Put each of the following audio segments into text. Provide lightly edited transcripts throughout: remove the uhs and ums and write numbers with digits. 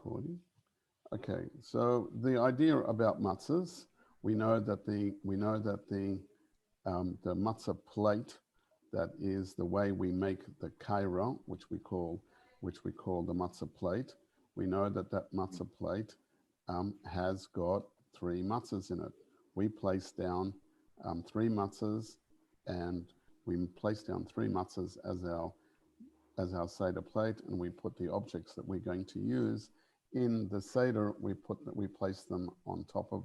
recording. Okay, so the idea about matzahs, we know that the matzah plate, that is the way we make the kaira, which we call the matzah plate. We know that that matzah plate has got three matzahs in it. We place down three matzahs, and we place down three matzahs as our seder plate, and we put the objects that we're going to use in the seder. We place them on top of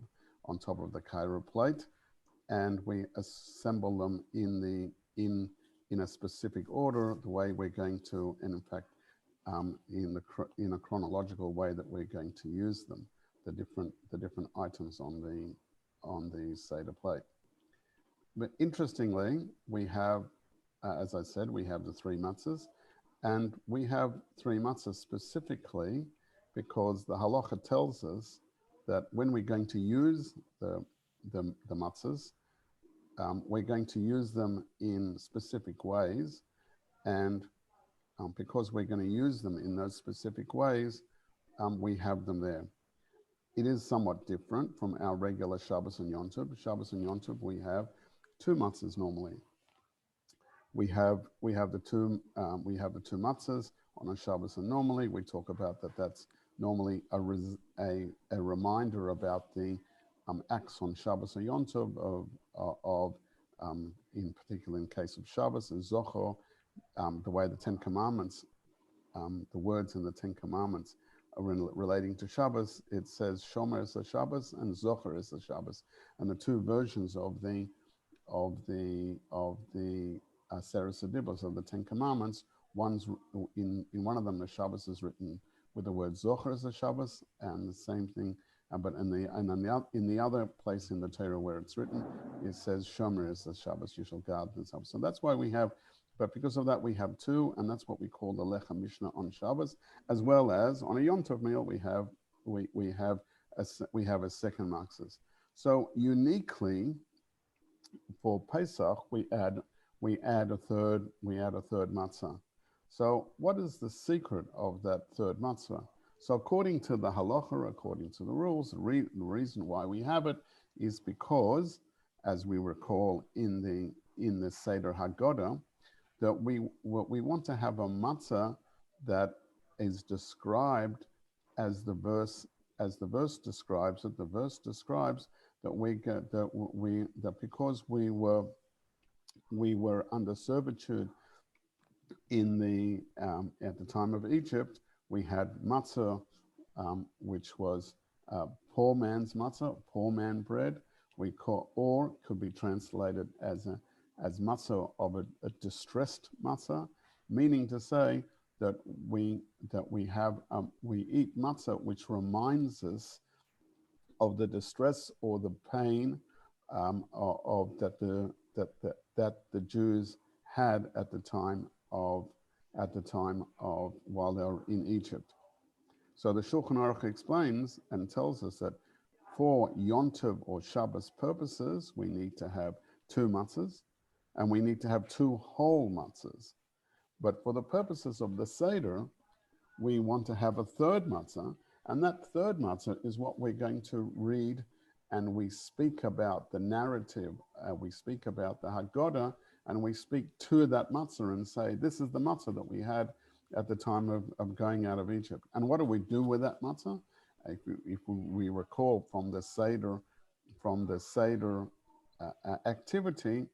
the kaira plate, and we assemble them in a specific order, the way we're going to, and in fact, in a chronological way that we're going to use them, the different items on the seder plate. But interestingly, we have, as I said, we have the three matzahs, and we have three matzahs specifically because the halacha tells us that when we're going to use the matzahs, we're going to use them in specific ways, and because we're going to use them in those specific ways, we have them there. It is somewhat different from our regular Shabbos and Yom Tov. Shabbos and Yom Tov, we have two matzahs normally. We have the two matzahs on a Shabbos, and normally we talk about that. That's normally a reminder about the acts on Shabbos or Yom Tov of in particular in case of Shabbos and Zohar, the way the Ten Commandments, the words in the Ten Commandments are relating to Shabbos. It says Shomer is a Shabbos and Zohar is a Shabbos, and the two versions of the Aseret Sedibos of the Ten Commandments. One's in one of them, the Shabbos is written with the word Zohar as a Shabbos, and the same thing. But in the other place in the Torah where it's written, it says Shomer is a Shabbos. You shall guard the Shabbos. So that's why we have. But because of that, we have two, and that's what we call the Lechem Mishnah on Shabbos, as well as on a Yom Tov meal we have a second matzahs. So uniquely for Pesach, we add a third matzah. So what is the secret of that third matzah? So according to the halacha, according to the rules, the reason why we have it is because, as we recall in the Seder Haggadah, that we want to have a matzah that is described as the verse describes it. The verse describes that because we were under servitude at the time of Egypt, we had matza, which was poor man's matzah, poor man bread. Or could be translated as matza of a distressed matzah, meaning to say that we eat matzah which reminds us of the distress or the pain that the Jews had at the time of while they were in Egypt. So the Shulchan Aruch explains and tells us that for Yom Tov or Shabbos purposes, we need to have two matzahs, and we need to have two whole matzahs. But for the purposes of the Seder, we want to have a third matzah, and that third matzah is what we're going to read, and we speak about the narrative, we speak about the Haggadah, and we speak to that matzah and say, this is the matzah that we had at the time of going out of Egypt. And what do we do with that matzah? If we recall from the Seder activity,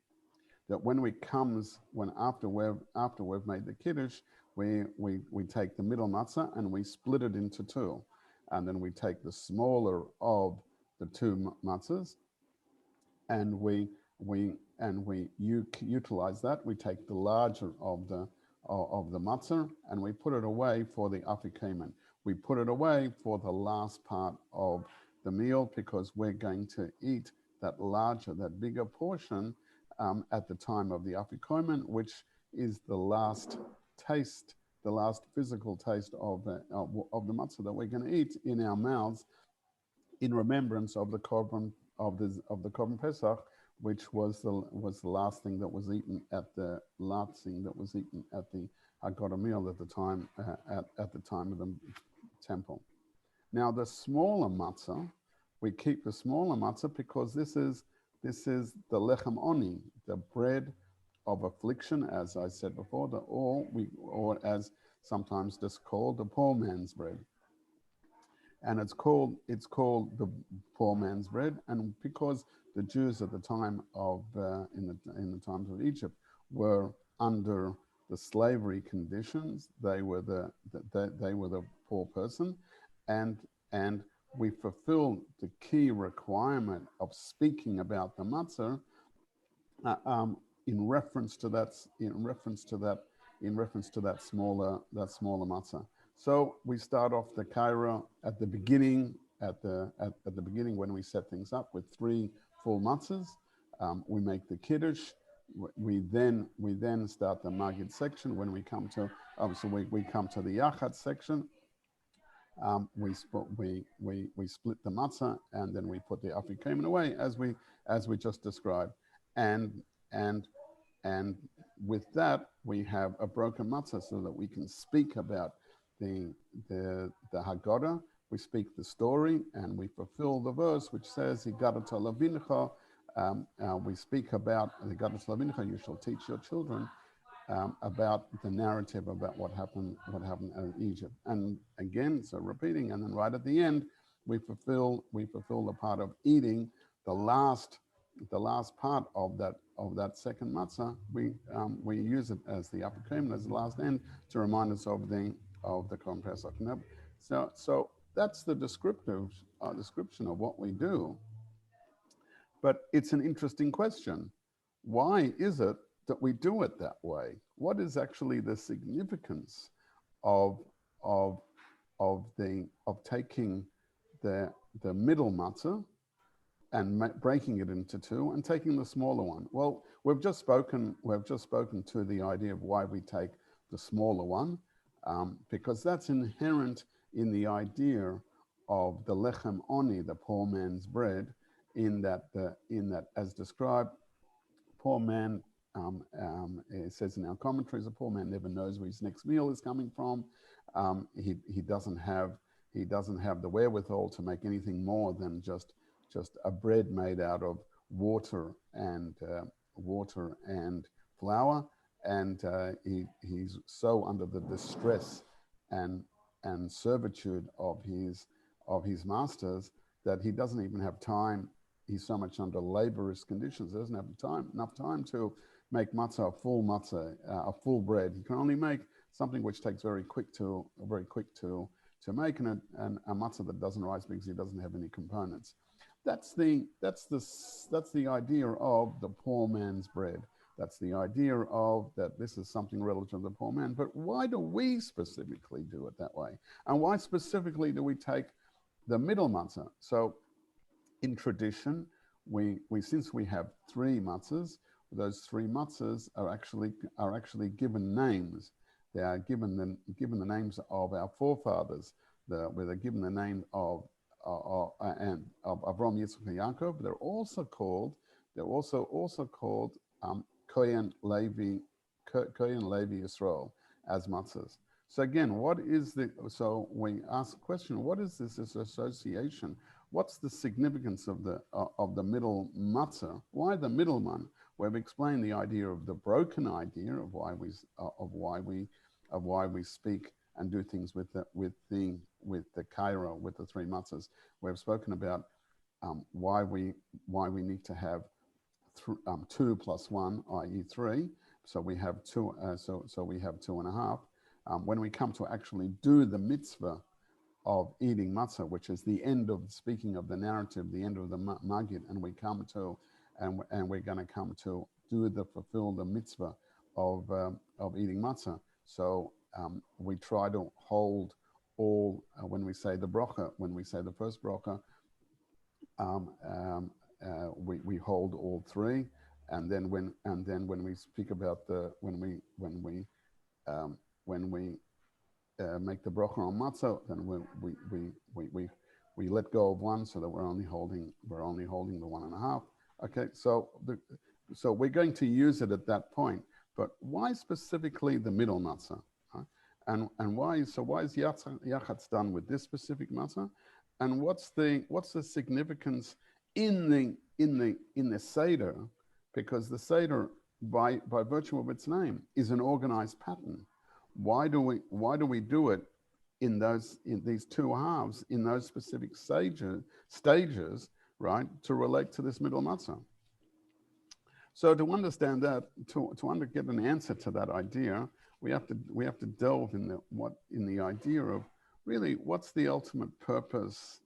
that after we've made the Kiddush, we take the middle matzah and we split it into two. And then we take the smaller of the two matzahs, and we utilize that. We take the larger of the matzah and we put it away for the afikomen. We put it away for the last part of the meal because we're going to eat that bigger portion at the time of the afikomen, which is the last taste, the last physical taste of the matzah that we're going to eat in our mouths, in remembrance of the korban of the korban Pesach, which was the last thing that was eaten at the Haggadah meal at the time of the temple. Now the smaller matzah, we keep the smaller matzah because this is the lechem oni, the bread of affliction, as I said before, or as sometimes just called, the poor man's bread. And it's called the poor man's bread, and because the Jews at the time of in the times of Egypt were under the slavery conditions, they were the poor person, and we fulfill the key requirement of speaking about the matzah in reference to that smaller matzah. So we start off the kaira at the beginning at the beginning when we set things up with 3 full matzahs. We make the kiddush. We then start the magid section. When we come to we come to the yachat section. We split the matzah, and then we put the afikomen away as we just described, and with that we have a broken matzah so that we can speak about the Haggadah. We speak the story, and we fulfill the verse which says Higadata Lavincha. We speak about Higadata Lavincha. You shall teach your children about the narrative about what happened in Egypt. And again, so repeating, and then right at the end, we fulfill the part of eating the last part of that second matzah. We use it as the afikomen, as the last end, to remind us of the Korban Pesach. So that's the description of what we do. But it's an interesting question. Why is it that we do it that way? What is actually the significance of taking the middle matzah and breaking it into 2 and taking the smaller one? Well, we've just spoken to the idea of why we take the smaller one, because that's inherent in the idea of the lechem oni, the poor man's bread, in that as described, poor man, it says in our commentaries, a poor man never knows where his next meal is coming from. He doesn't have the wherewithal to make anything more than just a bread made out of water and flour, and he's so under the distress and servitude of his masters that he doesn't even have time. He's so much under laborious conditions, he doesn't have enough time to make matzah, a full bread. He can only make something which takes very quick to make, and a matzah that doesn't rise because he doesn't have any components. That's the idea of the poor man's bread. That's the idea of that this is something relative to the poor man. But why do we specifically do it that way? And why specifically do we take the middle matzah? So in tradition, we since we have 3 matzahs, those 3 matzahs are actually given names. They are given the names of our forefathers. Where they're given the name of Avram, Yitzchak, and Yaakov. They're also called Kohen Levi Yisrael as matzahs. So again, so we ask the question, what is this association? What's the significance of the middle matzah? Why the middle one? We've explained the idea of the broken idea of why we speak and do things with the kaira, with the 3 matzahs. We've spoken about why we need to have 2 plus 1, i.e. 3. So we have 2. So we have 2.5. When we come to actually do the mitzvah of eating matzah, which is the end of speaking of the narrative, the end of the magid, and we're going to come to fulfill the mitzvah of eating matzah. So we try to hold all when we say the bracha, when we say the first bracha, we hold all 3, and then when we speak about when we make the bracha on matzah, then we let go of 1, so that we're only holding the 1.5. Okay, so we're going to use it at that point. But why specifically the middle matzah? And why? So why is yachatz done with this specific matter? And what's the significance in the seder? Because the seder, by virtue of its name, is an organized pattern. Why do we do it in these two halves, in those specific stages, right, to relate to this middle matzah? So to understand that, to get an answer to that idea, we have to delve in the idea of really what's the ultimate purpose.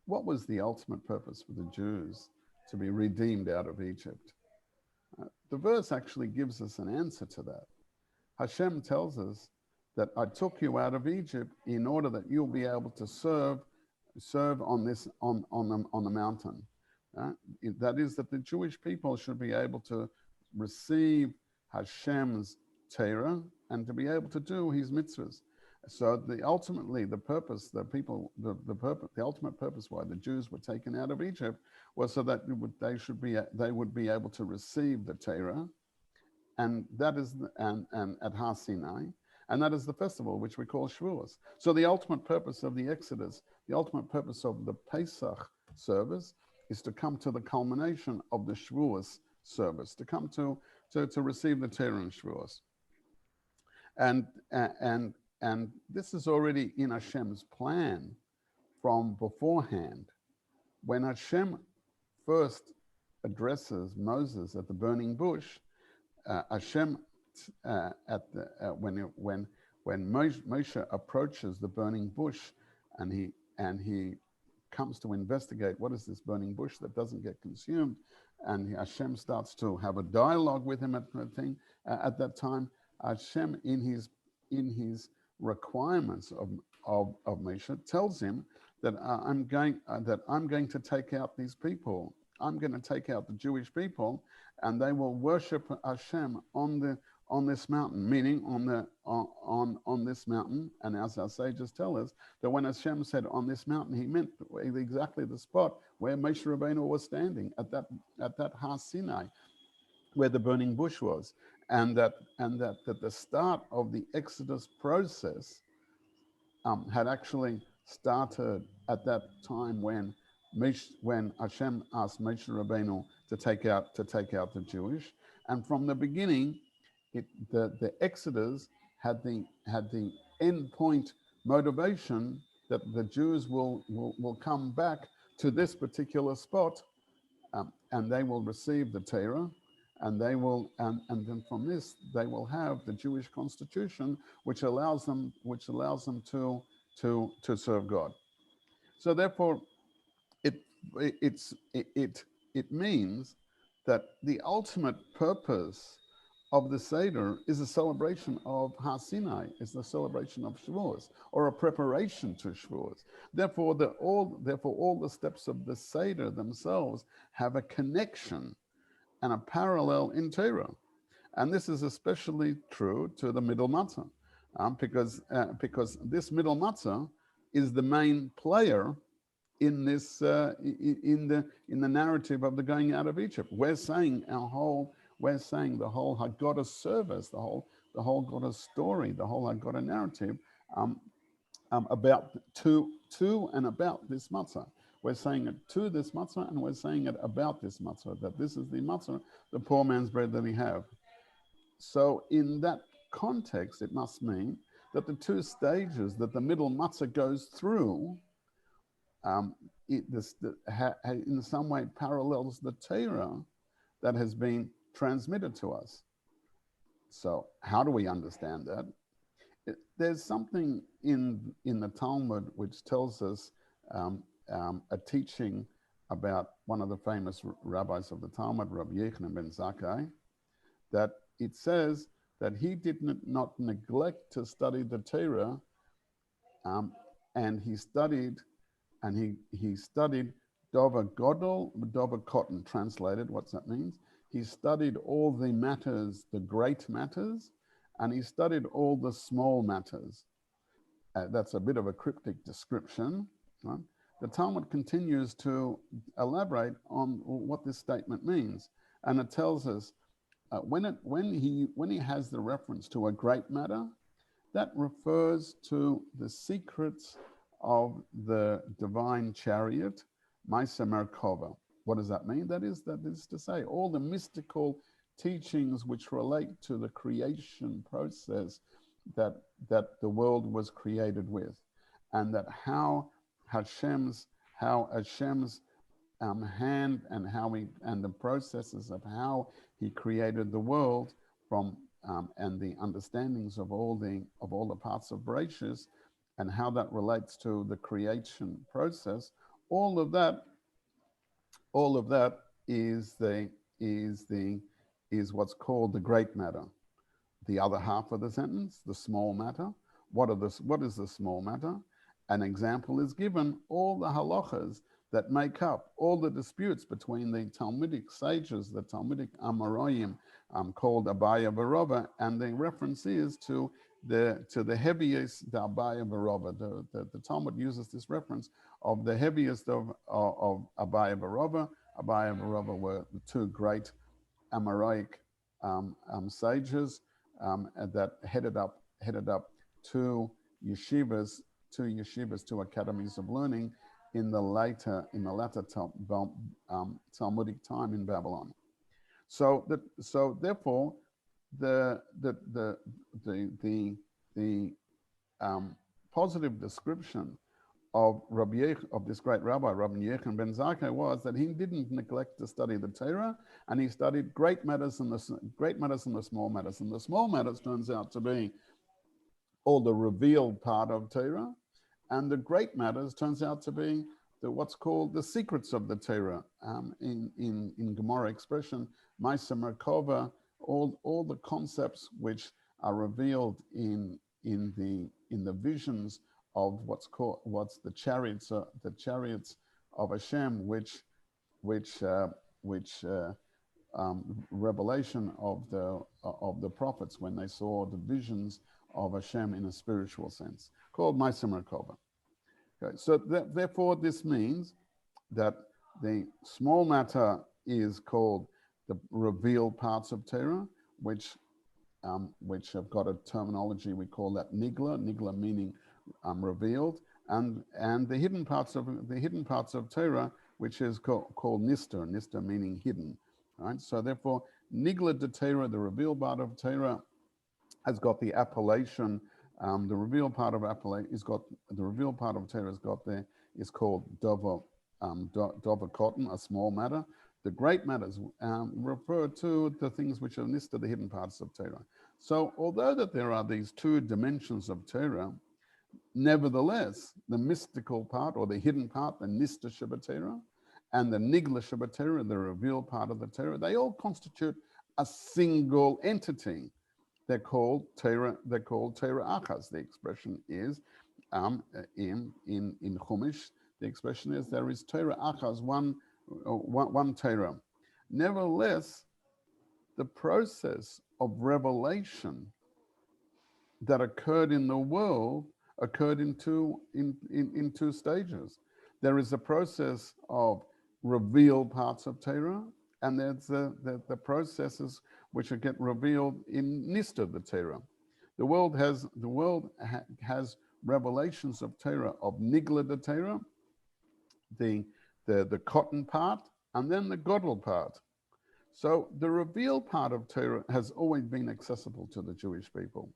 What was the ultimate purpose for the Jews to be redeemed out of Egypt? The verse actually gives us an answer to that. Hashem tells us that I took you out of Egypt in order that you'll be able to serve on the mountain. That is, that the Jewish people should be able to receive Hashem's Torah and to be able to do His mitzvahs. So ultimately the purpose, the ultimate purpose why the Jews were taken out of Egypt was so that they would be able to receive the Torah, and that is and at Har Sinai, and that is the festival which we call Shavuos. So the ultimate purpose of the Exodus, the ultimate purpose of the Pesach service, is to come to the culmination of the Shavuos service, to come to receive the Torah in Shavuos. And this is already in Hashem's plan from beforehand. When Hashem first addresses Moses at the burning bush, Hashem when Moshe approaches the burning bush, and he comes to investigate what is this burning bush that doesn't get consumed, and Hashem starts to have a dialogue with him at that time. Hashem, in his requirements of Moshe, tells him that I'm going to take out these people. I'm going to take out the Jewish people, and they will worship Hashem on this mountain, meaning on this mountain. And as our sages tell us, that when Hashem said on this mountain, He meant exactly the spot where Moshe Rabbeinu was standing at that Har Sinai, where the burning bush was, and that the start of the Exodus process had actually started at that time when Hashem asked Moshe Rabbeinu to take out the Jewish, and from the beginning, the Exodus had the end point motivation that the Jews will come back to this particular spot, and they will receive the Torah, and and then from this they will have the Jewish constitution, which allows them to serve God. So therefore, it means that the ultimate purpose of the seder is a celebration of Har Sinai, is the celebration of Shavuos, or a preparation to Shavuos. Therefore, all the steps of the seder themselves have a connection and a parallel in Torah, and this is especially true to the middle matzah, because this middle matzah is the main player in this in the narrative of the going out of Egypt. We're saying the whole Haggadah service, the whole Haggadah story, the whole Haggadah narrative about to and about this matzah. We're saying it to this matzah, and we're saying it about this matzah, that this is the matzah, the poor man's bread that we have. So in that context, it must mean that the two stages that the middle matzah goes through in some way parallels the Torah that has been transmitted to us. So how do we understand that? There's something in the Talmud which tells us a teaching about one of the famous rabbis of the Talmud, Rabbi Yochanan ben Zakkai, that it says that he did not neglect to study the Torah, and he studied Dover Godel, Dover Cotton, translated. What's that means? He studied all the matters, the great matters, and he studied all the small matters. That's a bit of a cryptic description. Right? The Talmud continues to elaborate on what this statement means, and it tells us when he has the reference to a great matter, that refers to the secrets of the divine chariot, Maisa Merkava. What does that mean? That is to say, all the mystical teachings which relate to the creation process that the world was created with, and that how Hashem's hand and the processes of how he created the world from and the understandings of all the parts of Bereshit and how that relates to the creation process. All of that is what's called the great matter. The other half of the sentence, the small matter. What is the small matter? An example is given, all the halachas that make up all the disputes between the Talmudic sages, the Talmudic Amoraim, called Abaya Barova, and the reference is to the heaviest, the Abaya Barova. The Talmud uses this reference of the heaviest of Abaya Barova. Abaya Barova were the two great Amoraic sages that headed up two yeshivas, two academies of learning in the latter Talmudic time in Babylon. So therefore the positive description of this great rabbi, Rabbi Yechon ben Zakkai, was that he didn't neglect to study the Torah, and he studied great matters and the small matters. And the small matters turns out to be all the revealed part of Torah, and the great matters turns out to be what's called the secrets of the Torah. In Gemara expression, Maisa Merkava, all the concepts which are revealed in the visions of what's the chariots of Hashem, which revelation of the prophets when they saw the visions of Hashem in a spiritual sense, called Maisa Merkava. Okay, so therefore this means that the small matter is called the revealed parts of Torah, which have got a terminology we call that nigla meaning revealed, and the hidden parts of Torah, which is called nista meaning hidden. Right? So therefore, nigla de Torah, the revealed part of Torah, has got the appellation. The revealed part of Torah is called Dover cotton, a small matter. The great matters refer to the things which are nista, the hidden parts of Torah. So although that there are these two dimensions of Torah, nevertheless, the mystical part or the hidden part, the nista Shabbat and the nigla Shabbat, the revealed part of the Torah, they all constitute a single entity. They're called Torah Achas. The expression is in Chumash. The expression is there is Torah Achas, one Torah. Nevertheless, the process of revelation that occurred in the world occurred in two stages. There is a process of revealed parts of Torah, and there's the processes which get revealed in nista, the Torah. The world has revelations of Torah, of nigla the Torah, the cotton part, and then the godel part. So the revealed part of Torah has always been accessible to the Jewish people.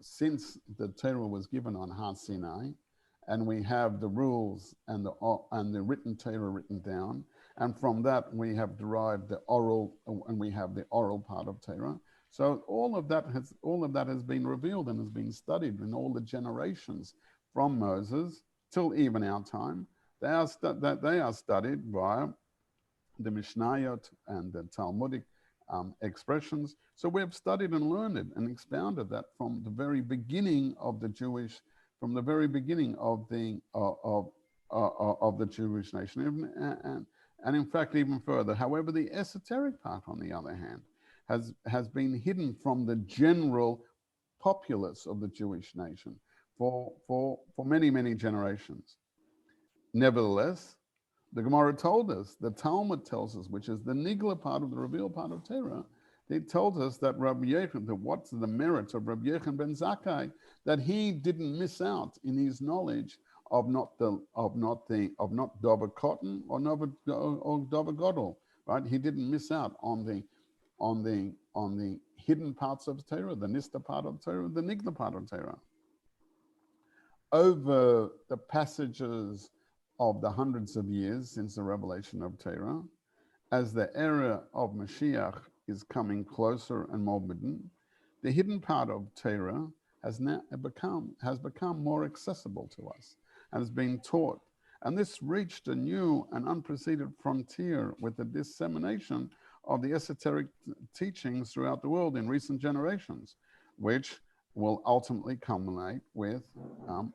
Since the Torah was given on Har Sinai, and we have the rules and the written Torah written down, and from that we have derived the oral part of Torah. So all of that has been revealed and has been studied in all the generations from Moses till even our time. They are studied by the Mishnayot and the Talmudic expressions. So we have studied and learned it and expounded that from the very beginning of the Jewish Jewish nation, and in fact even further. However, the esoteric part, on the other hand, has been hidden from the general populace of the Jewish nation for many generations. Nevertheless, the Gemara told us, the Talmud tells us, which is the nigla part of the revealed part of Torah, It tells us that Rabbi Yechon, that what's the merit of Rabbi Yechon ben Zakkai, that he didn't miss out in his knowledge of not Dover Cotton or Dover Godel, right? He didn't miss out on the hidden parts of Torah, the Nista part of Torah, the Nigla part of Torah. Over the passages of the hundreds of years since the revelation of Torah, as the era of Mashiach is coming closer and more bidden, the hidden part of Torah has become more accessible to us and has been taught. And this reached a new and unprecedented frontier with the dissemination of the esoteric teachings throughout the world in recent generations, which will ultimately culminate with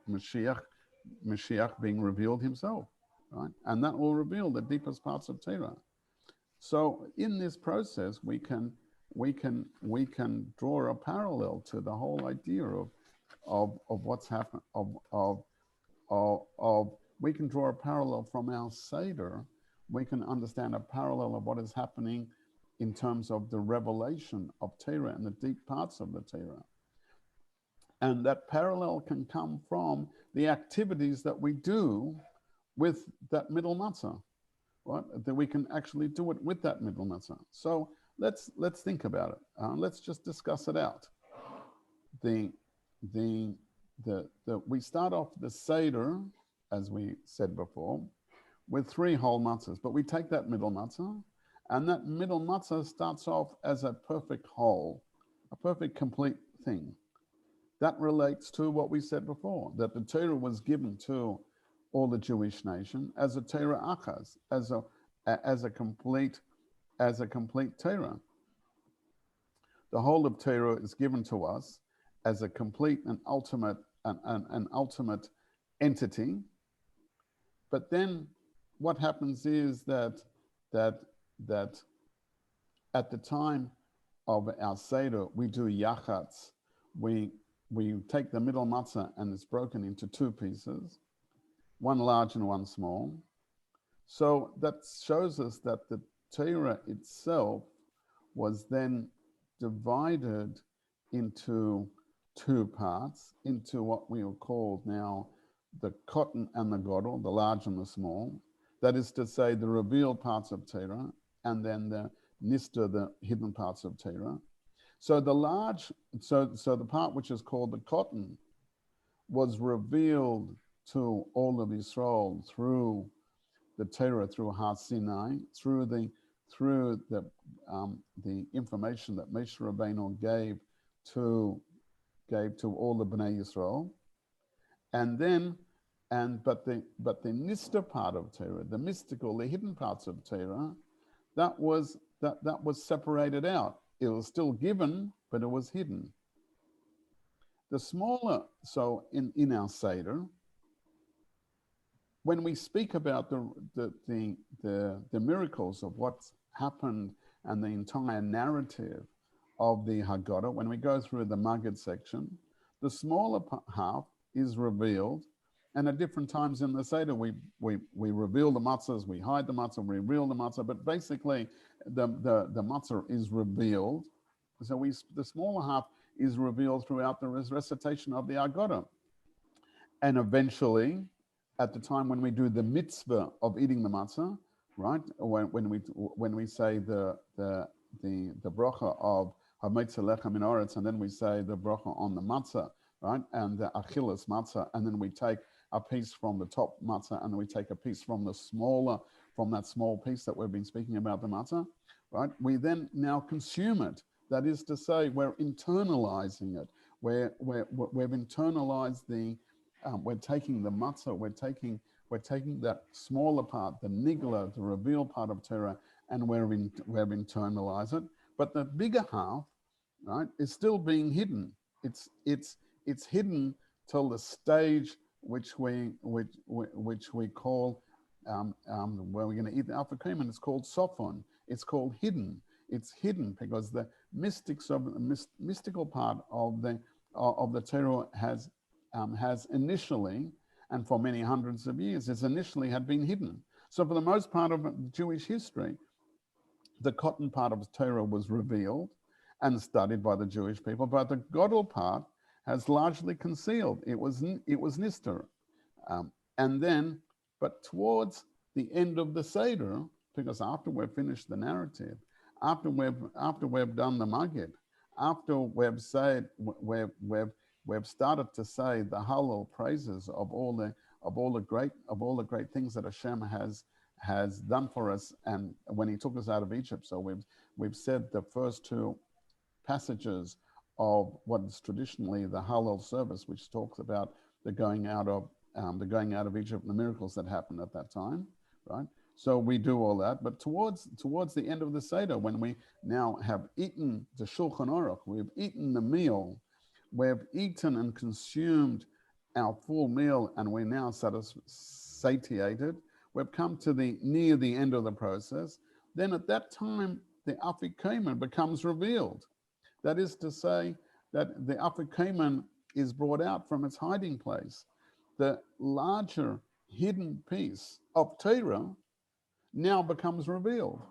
Mashiach being revealed himself, right? And that will reveal the deepest parts of Torah. So in this process, we can draw a parallel to the whole idea of what's happened we can draw a parallel from our seder. We can understand a parallel of what is happening in terms of the revelation of Torah and the deep parts of the Torah. And that parallel can come from the activities that we do with that middle matza, right? That we can actually do it with that middle matza. So let's think about it. Let's just discuss it out. We start off the seder, as we said before, with 3 whole matzahs, but we take that middle matzah, and that middle matzah starts off as a perfect whole, a perfect complete thing. That relates to what we said before, that the Torah was given to all the Jewish nation as a Torah achas, as a complete Torah. The whole of Torah is given to us as a complete and ultimate entity. But then what happens is that at the time of our seder, we do yachatz. We take the middle matzah and it's broken into 2 pieces, one large and one small. So that shows us that the Torah itself was then divided into 2 parts, into what we will call now the cotton and the godel, the large and the small. That is to say, the revealed parts of Torah, and then the nista, the hidden parts of Torah. So the part which is called the cotton was revealed to all of Israel through the Torah, through Har Sinai, through the information that Moshe Rabbeinu gave to all the Bnei Yisrael, but the nista part of Torah, the mystical, the hidden parts of Torah, that was separated out. It was still given, but it was hidden. The smaller, so in our seder, when we speak about the miracles of what's happened and the entire narrative of the Haggadah, when we go through the Maggid section, the smaller half is revealed, and at different times in the Seder, we reveal the matzahs, we hide the matzah, we reveal the matzah, but basically the matzah is revealed. So the smaller half is revealed throughout the recitation of the Haggadah. And eventually, at the time when we do the mitzvah of eating the matzah, right? When we say the bracha of matza lechem min haaretz, and then we say the bracha on the matzah, right? And the achilas matzah, and then we take a piece from the top matzah, and then we take a piece from that small piece that we've been speaking about, the matzah, right? We then now consume it. That is to say, we're internalizing it. We've internalized we're taking the matzah, we're taking that smaller part, the nigla, the revealed part of Torah, and we've internalized it. But the bigger half, right, is still being hidden. It's hidden till the stage which we call where we're going to eat the alpha cream, and it's called sofon. It's called hidden. It's hidden because the mystical part of the Torah has initially, and for many hundreds of years, had been hidden. So for the most part of Jewish history, the cotton part of Torah was revealed, and studied by the Jewish people, but the Godel part has largely concealed. It was Nister. And then, but towards the end of the seder, because after we've finished the narrative, after we've done the Maggid, after we've said we've started to say the Hallel praises of all the great things that Hashem has done for us, and when He took us out of Egypt. So we've said the first two passages of what is traditionally the Hallel service, which talks about the going out of Egypt, and the miracles that happened at that time, right? So we do all that, but towards the end of the Seder, when we now have eaten the Shulchan Aruch, we've eaten the meal, we've eaten and consumed our full meal, and we're now satiated, we've come to near the end of the process, then at that time, the Afikomen becomes revealed. That is to say that the Afikomen is brought out from its hiding place. The larger hidden piece of Torah now becomes revealed.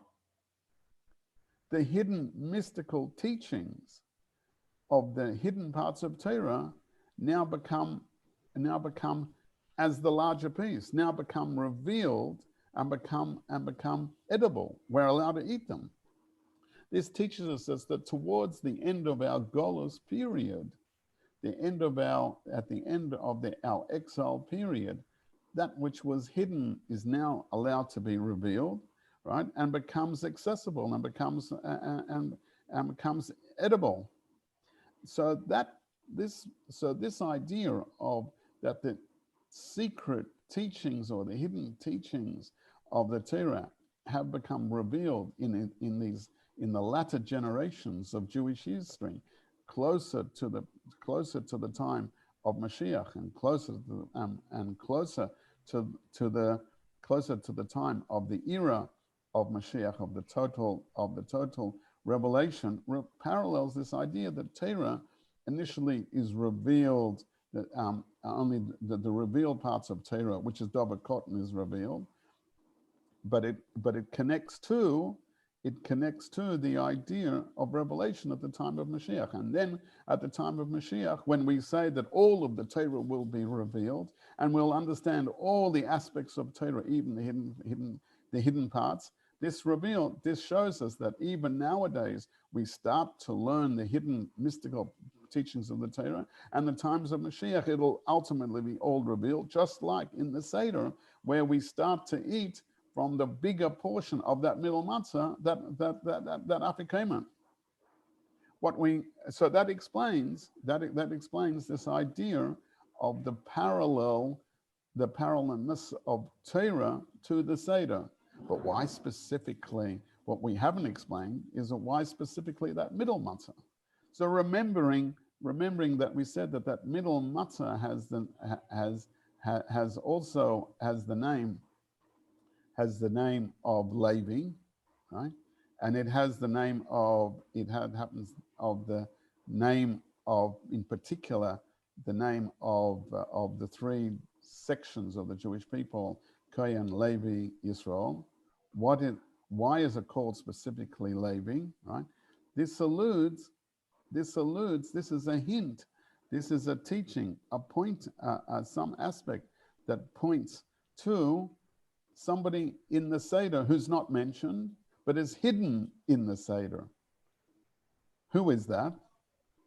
The hidden mystical teachings of the hidden parts of Torah now become as the larger piece, now become revealed and become edible. We're allowed to eat them. This teaches us that towards the end of our Golus period, at the end of our exile period, that which was hidden is now allowed to be revealed, right, and becomes accessible and becomes edible. So this idea of that the secret teachings or the hidden teachings of the Torah have become revealed in the latter generations of Jewish history, closer to the time of Mashiach, and closer to the time of the era of Mashiach, of the total revelation, parallels this idea that Torah initially is revealed, that only the revealed parts of Torah, which is Dover Cotton, is revealed, but it connects to the idea of revelation at the time of Mashiach. And then at the time of Mashiach, when we say that all of the Torah will be revealed, and we'll understand all the aspects of Torah, even the hidden parts, this shows us that even nowadays we start to learn the hidden mystical teachings of the Torah, and the times of Mashiach, it'll ultimately be all revealed, just like in the Seder, where we start to eat from the bigger portion of that middle matza, that afikomen. So that explains this idea of the parallelness of Torah to the Seder. But why specifically? What we haven't explained is why specifically that middle matzah. So remembering that we said that middle matzah has the name of Levi, right? And it has the name of in particular the name of the three sections of the Jewish people: Kohen, Levi, Israel. Why is it called specifically Levi? Right? This is a hint. This is a teaching, a point, some aspect that points to somebody in the Seder who's not mentioned, but is hidden in the Seder. Who is that?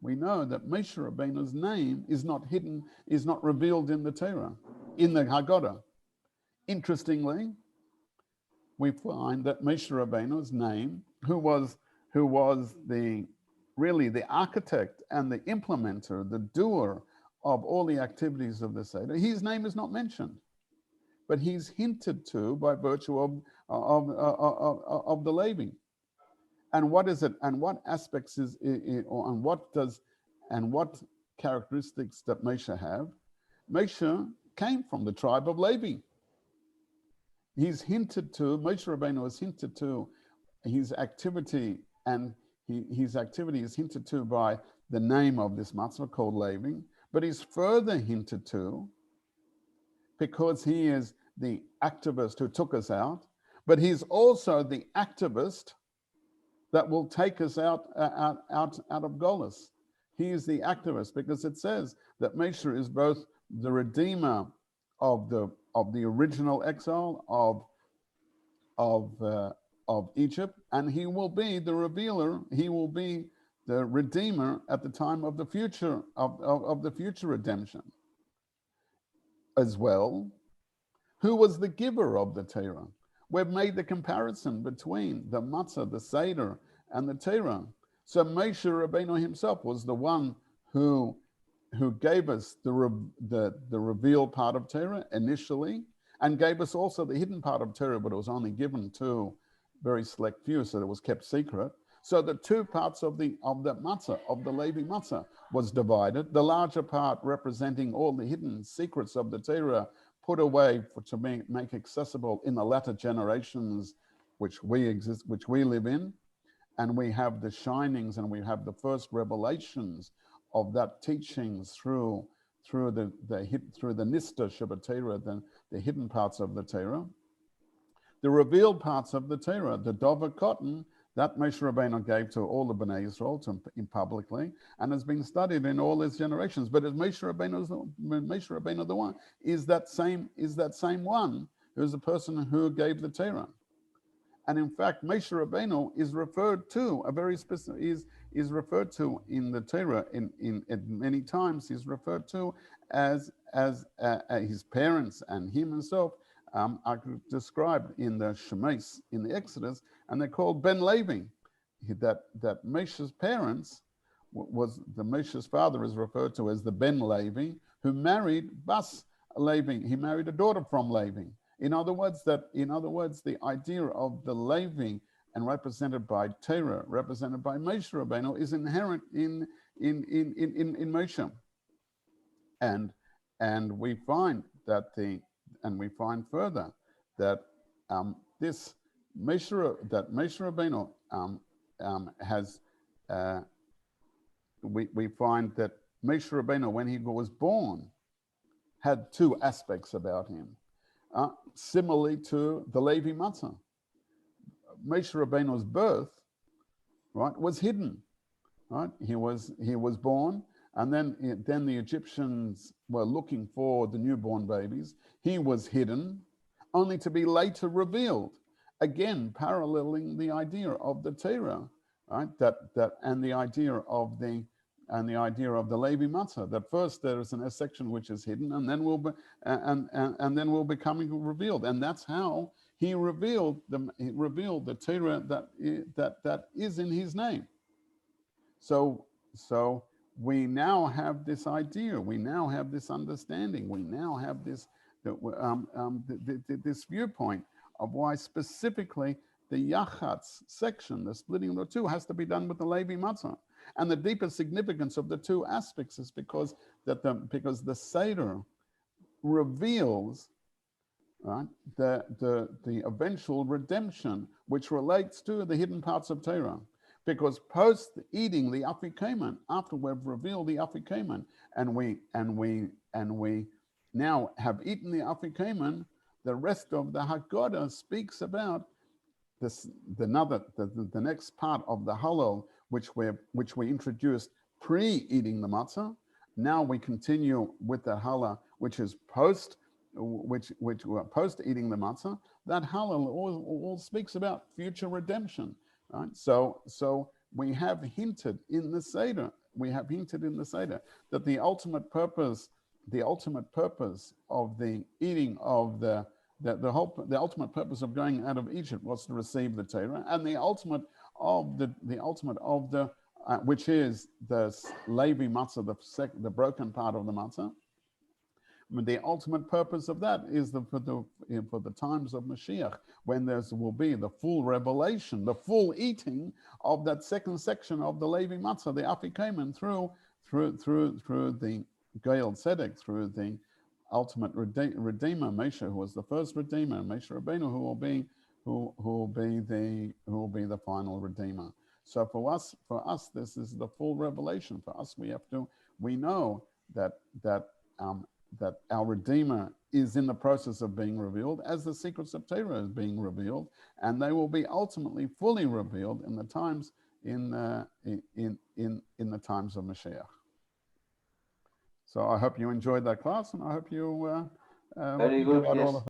We know that Moshe Rabbeinu's name is not hidden, is not revealed in the Torah, in the Haggadah. Interestingly, we find that Moshe Rabbeinu's name, who was really the architect and the implementer, the doer of all the activities of the Seder, his name is not mentioned, but he's hinted to by virtue of the Levi. And what is it? And what aspects is it? And what characteristics that Moshe have? Moshe came from the tribe of Levi. He's hinted to, Moshe Rabbeinu has hinted to his activity, and his activity is hinted to by the name of this matzo called Levi, but he's further hinted to because he is the activist who took us out, but he's also the activist that will take us out of Golis. He is the activist, because it says that Moshe is both the redeemer of the original exile of Egypt, and he will be the revealer. He will be the redeemer at the time of the future of the future redemption as well. Who was the giver of the Torah? We've made the comparison between the matzah, the seder, and the Torah. So Moshe Rabbeinu himself was the one who gave us the revealed part of Torah initially, and gave us also the hidden part of Torah, but it was only given to very select few, so it was kept secret. So the two parts of the matzah, of the Levi matzah, was divided. The larger part representing all the hidden secrets of the Torah, put away to make accessible in the latter generations which we live in. And we have the shinings, and we have the first revelations of that teachings through the Nista Shabbat Torah, the hidden parts of the Torah. The revealed parts of the Torah, the Dover cotton, that Moshe Rabbeinu gave to all the Bnei Israel publicly, and has been studied in all his generations. But as Moshe Rabbeinu the one is that same one who is the person who gave the Torah. And in fact, Moshe Rabbeinu is referred to is referred to in the Torah in many times. He's referred to as his parents and him himself are described in the Shemais, in the Exodus, and they're called Ben Levi. That Moshe's parents Moshe's father is referred to as the Ben Levi, who married Bas Levi. He married a daughter from Levi. In other words, the idea of the Levi and represented by Torah, represented by Moshe Rabbeinu, is inherent in Moshe. And we find further that this Moshe Rabbeinu has. We find that Moshe Rabbeinu, when he was born, had two aspects about him, similarly to the Levi Matzah. Moshe Rabbeinu's birth, right, was hidden. Right, he was born, and then the Egyptians were looking for the newborn babies. He was hidden, only to be later revealed. Again, paralleling the idea of the Torah, right? And the idea of the Levi Matzah. That first there is a section which is hidden, and then will become revealed. And that's how he revealed the Torah that is in his name. So we now have this idea. We now have this understanding. We now have this viewpoint of why specifically the Yachatz section, the splitting of the two, has to be done with the Levi Matzah. And the deeper significance of the two aspects is because the Seder reveals, right, the eventual redemption, which relates to the hidden parts of Torah. Because post eating the afikomen, after we've revealed the afikomen, and we now have eaten the afikomen, the rest of the Haggadah speaks about the next part of the hallel, which we introduced pre-eating the matzah. Now we continue with the hallel, which is post eating the matzah. That hallel all speaks about future redemption. Right? So we have hinted in the seder. That the ultimate purpose of the eating of the ultimate purpose of going out of Egypt was to receive the Torah, and the ultimate of the which is the Levi matzah, the broken part of the matzah. The ultimate purpose of that is for the times of Mashiach, when there will be the full revelation, the full eating of that second section of the Levi matzah, the afikomen, through the Goel Tzedek, through the ultimate redeemer, Moshe, who was the first redeemer, Moshe Rabbeinu, who will be the final redeemer. So for us, this is the full revelation. For us, we know that that our Redeemer is in the process of being revealed, as the secrets of Torah is being revealed, and they will be ultimately fully revealed in the times in the times of Mashiach. So I hope you enjoyed that class, and I hope you Very good, all yes. of